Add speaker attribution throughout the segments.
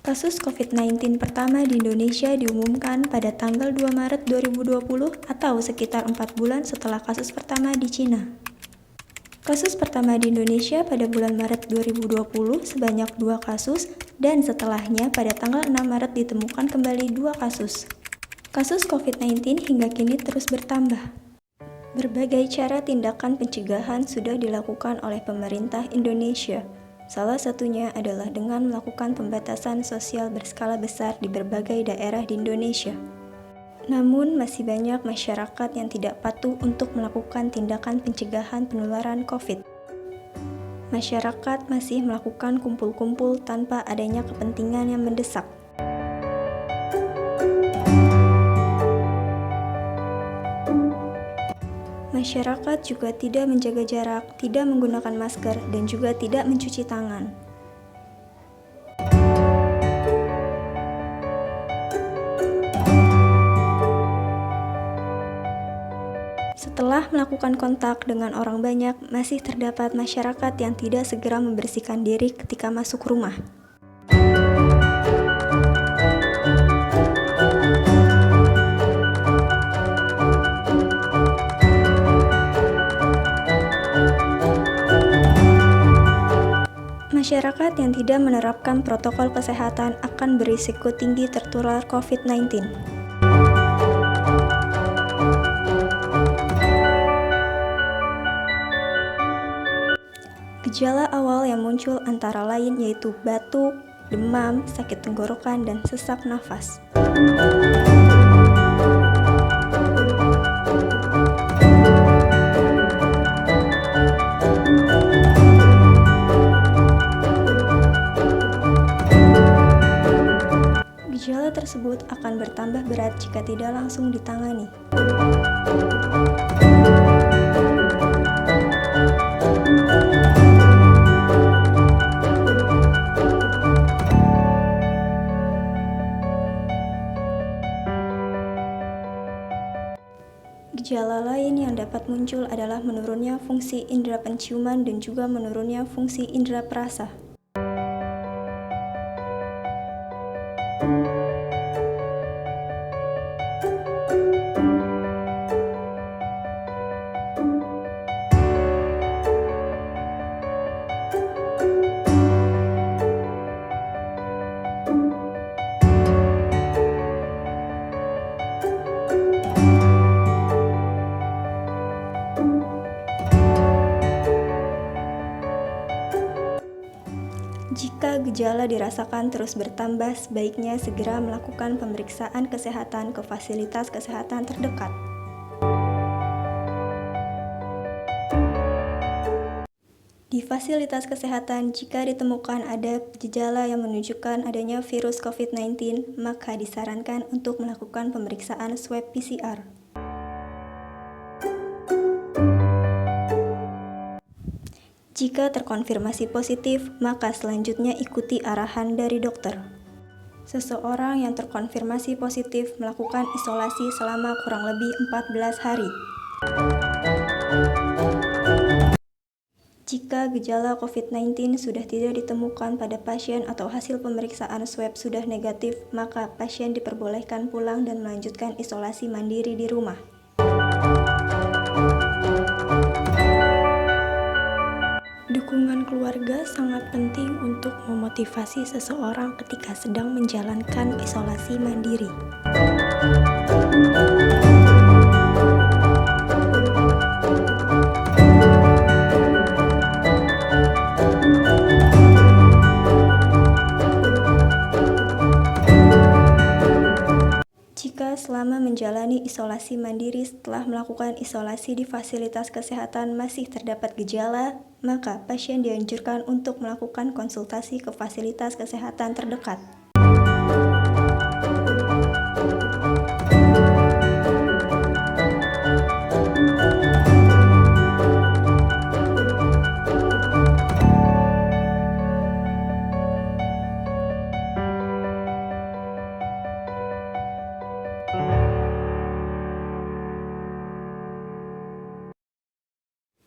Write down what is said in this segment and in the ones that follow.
Speaker 1: Kasus COVID-19 pertama di Indonesia diumumkan pada tanggal 2 Maret 2020 atau sekitar 4 bulan setelah kasus pertama di Cina. Kasus pertama di Indonesia pada bulan Maret 2020 sebanyak 2 kasus dan setelahnya pada tanggal 6 Maret ditemukan kembali 2 kasus. Kasus COVID-19 hingga kini terus bertambah. Berbagai cara tindakan pencegahan sudah dilakukan oleh pemerintah Indonesia. Salah satunya adalah dengan melakukan pembatasan sosial berskala besar di berbagai daerah di Indonesia. Namun, masih banyak masyarakat yang tidak patuh untuk melakukan tindakan pencegahan penularan COVID. Masyarakat masih melakukan kumpul-kumpul tanpa adanya kepentingan yang mendesak. Masyarakat juga tidak menjaga jarak, tidak menggunakan masker, dan juga tidak mencuci tangan. Setelah melakukan kontak dengan orang banyak, masih terdapat masyarakat yang tidak segera membersihkan diri ketika masuk rumah. Masyarakat yang tidak menerapkan protokol kesehatan akan berisiko tinggi tertular COVID-19. Gejala awal yang muncul antara lain yaitu batuk, demam, sakit tenggorokan, dan sesak nafas. Gejala tersebut akan bertambah berat jika tidak langsung ditangani. Gejala lain yang dapat muncul adalah menurunnya fungsi indera penciuman dan juga menurunnya fungsi indera perasa. Jika gejala dirasakan terus bertambah, sebaiknya segera melakukan pemeriksaan kesehatan ke fasilitas kesehatan terdekat. Di fasilitas kesehatan, jika ditemukan ada gejala yang menunjukkan adanya virus COVID-19, maka disarankan untuk melakukan pemeriksaan swab PCR. Jika terkonfirmasi positif, maka selanjutnya ikuti arahan dari dokter. Seseorang yang terkonfirmasi positif melakukan isolasi selama kurang lebih 14 hari. Jika gejala COVID-19 sudah tidak ditemukan pada pasien atau hasil pemeriksaan swab sudah negatif, maka pasien diperbolehkan pulang dan melanjutkan isolasi mandiri di rumah. Dukungan keluarga sangat penting untuk memotivasi seseorang ketika sedang menjalankan isolasi mandiri. Jika selama menjalani isolasi mandiri setelah melakukan isolasi di fasilitas kesehatan masih terdapat gejala, maka pasien dianjurkan untuk melakukan konsultasi ke fasilitas kesehatan terdekat.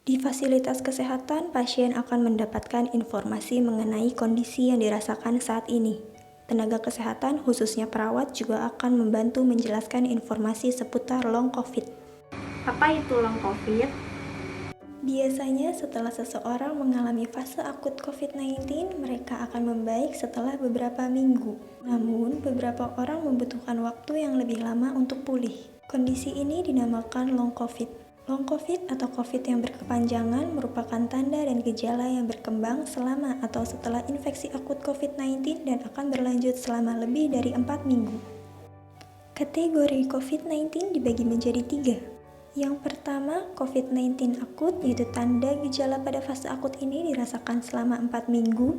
Speaker 1: Di fasilitas kesehatan, pasien akan mendapatkan informasi mengenai kondisi yang dirasakan saat ini. Tenaga kesehatan, khususnya perawat, juga akan membantu menjelaskan informasi seputar long COVID.
Speaker 2: Apa itu long COVID?
Speaker 1: Biasanya setelah seseorang mengalami fase akut COVID-19, mereka akan membaik setelah beberapa minggu. Namun, beberapa orang membutuhkan waktu yang lebih lama untuk pulih. Kondisi ini dinamakan long COVID. Long COVID atau COVID yang berkepanjangan merupakan tanda dan gejala yang berkembang selama atau setelah infeksi akut COVID-19 dan akan berlanjut selama lebih dari 4 minggu. Kategori COVID-19 dibagi menjadi 3. Yang pertama, COVID-19 akut, yaitu tanda gejala pada fase akut ini dirasakan selama 4 minggu.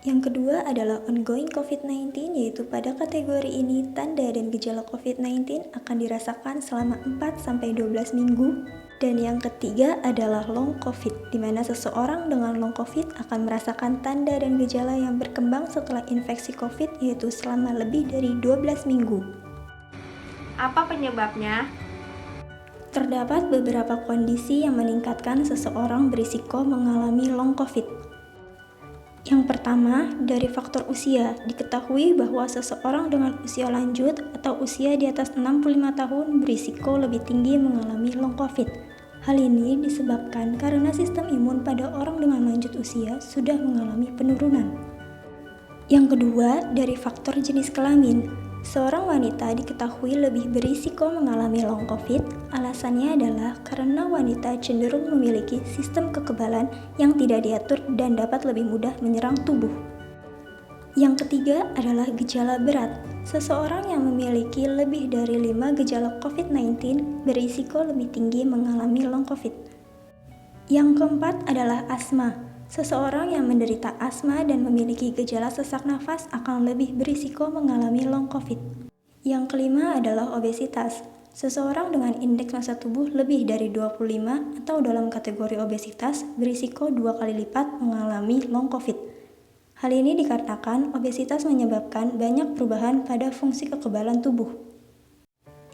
Speaker 1: Yang kedua adalah ongoing COVID-19, yaitu pada kategori ini tanda dan gejala COVID-19 akan dirasakan selama 4-12 minggu. Dan yang ketiga adalah long COVID, di mana seseorang dengan long COVID akan merasakan tanda dan gejala yang berkembang setelah infeksi COVID, yaitu selama lebih dari 12 minggu.
Speaker 2: Apa penyebabnya?
Speaker 1: Terdapat beberapa kondisi yang meningkatkan seseorang berisiko mengalami long COVID. Yang pertama, dari faktor usia. Diketahui bahwa seseorang dengan usia lanjut atau usia di atas 65 tahun berisiko lebih tinggi mengalami long COVID. Hal ini disebabkan karena sistem imun pada orang dengan lanjut usia sudah mengalami penurunan. Yang kedua, dari faktor jenis kelamin. Seorang wanita diketahui lebih berisiko mengalami long COVID. Alasannya adalah karena wanita cenderung memiliki sistem kekebalan yang tidak diatur dan dapat lebih mudah menyerang tubuh. Yang ketiga adalah gejala berat. Seseorang yang memiliki lebih dari 5 gejala COVID-19 berisiko lebih tinggi mengalami long COVID. Yang keempat adalah asma. Seseorang yang menderita asma dan memiliki gejala sesak nafas akan lebih berisiko mengalami long COVID. Yang kelima adalah obesitas. Seseorang dengan indeks massa tubuh lebih dari 25 atau dalam kategori obesitas berisiko 2 kali lipat mengalami long COVID. Hal ini dikarenakan obesitas menyebabkan banyak perubahan pada fungsi kekebalan tubuh.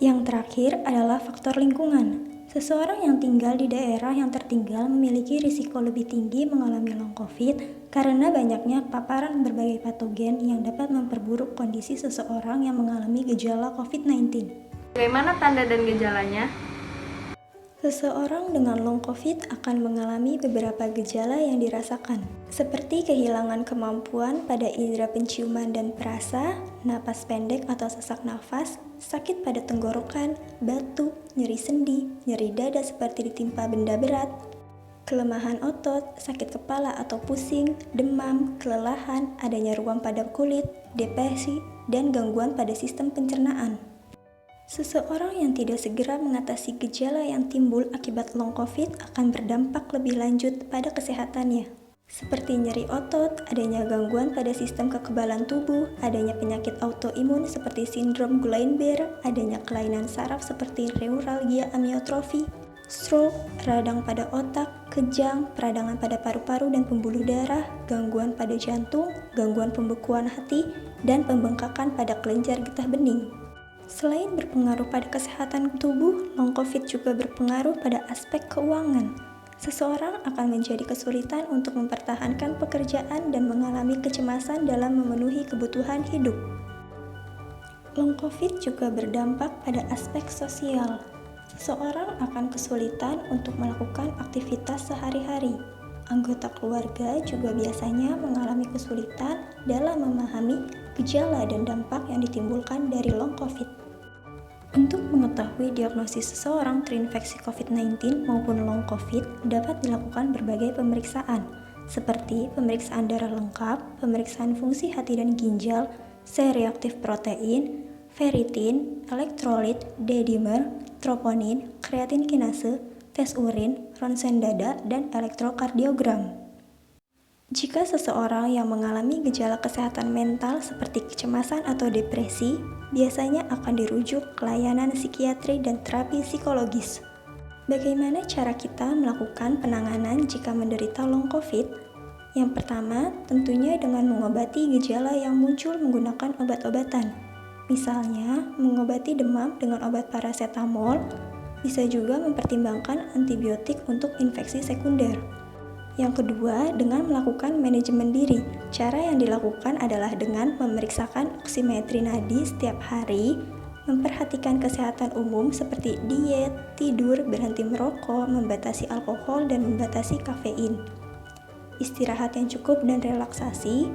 Speaker 1: Yang terakhir adalah faktor lingkungan. Seseorang yang tinggal di daerah yang tertinggal memiliki risiko lebih tinggi mengalami long COVID karena banyaknya paparan berbagai patogen yang dapat memperburuk kondisi seseorang yang mengalami gejala COVID-19.
Speaker 2: Bagaimana tanda dan gejalanya?
Speaker 1: Seseorang dengan long COVID akan mengalami beberapa gejala yang dirasakan, seperti kehilangan kemampuan pada indera penciuman dan perasa, napas pendek atau sesak nafas, sakit pada tenggorokan, batuk, nyeri sendi, nyeri dada seperti ditimpa benda berat, kelemahan otot, sakit kepala atau pusing, demam, kelelahan, adanya ruam pada kulit, depresi, dan gangguan pada sistem pencernaan. Seseorang yang tidak segera mengatasi gejala yang timbul akibat long COVID akan berdampak lebih lanjut pada kesehatannya, seperti nyeri otot, adanya gangguan pada sistem kekebalan tubuh, adanya penyakit autoimun seperti sindrom Guillain-Barré, adanya kelainan saraf seperti neuralgia amiotrofi, stroke, radang pada otak, kejang, peradangan pada paru-paru dan pembuluh darah, gangguan pada jantung, gangguan pembekuan hati, dan pembengkakan pada kelenjar getah bening. Selain berpengaruh pada kesehatan tubuh, long COVID juga berpengaruh pada aspek keuangan. Seseorang akan menjadi kesulitan untuk mempertahankan pekerjaan dan mengalami kecemasan dalam memenuhi kebutuhan hidup. Long COVID juga berdampak pada aspek sosial. Seseorang akan kesulitan untuk melakukan aktivitas sehari-hari. Anggota keluarga juga biasanya mengalami kesulitan dalam memahami gejala dan dampak yang ditimbulkan dari long COVID. Untuk mengetahui diagnosis seseorang terinfeksi COVID-19 maupun long COVID, dapat dilakukan berbagai pemeriksaan, seperti pemeriksaan darah lengkap, pemeriksaan fungsi hati dan ginjal, C-reaktif protein, ferritin, elektrolit, D-dimer, troponin, kreatin kinase, tes urin, ronsen dada, dan elektrokardiogram. Jika seseorang yang mengalami gejala kesehatan mental seperti kecemasan atau depresi, biasanya akan dirujuk ke layanan psikiatri dan terapi psikologis. Bagaimana cara kita melakukan penanganan jika menderita long COVID? Yang pertama, tentunya dengan mengobati gejala yang muncul menggunakan obat-obatan. Misalnya, mengobati demam dengan obat paracetamol, bisa juga mempertimbangkan antibiotik untuk infeksi sekunder. Yang kedua, dengan melakukan manajemen diri. Cara yang dilakukan adalah dengan memeriksakan oksimetri nadi setiap hari, memperhatikan kesehatan umum seperti diet, tidur, berhenti merokok, membatasi alkohol, dan membatasi kafein. Istirahat yang cukup dan relaksasi,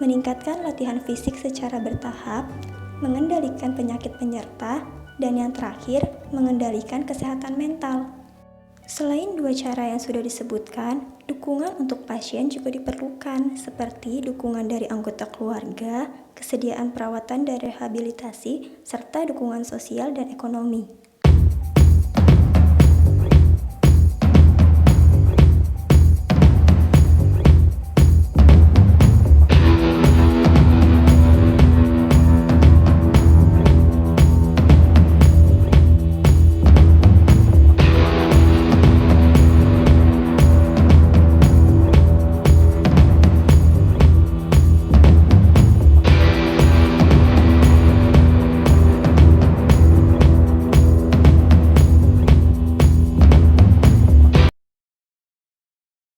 Speaker 1: meningkatkan latihan fisik secara bertahap, mengendalikan penyakit penyerta, dan yang terakhir, mengendalikan kesehatan mental. Selain dua cara yang sudah disebutkan, dukungan untuk pasien juga diperlukan, seperti dukungan dari anggota keluarga, kesediaan perawatan dan rehabilitasi, serta dukungan sosial dan ekonomi.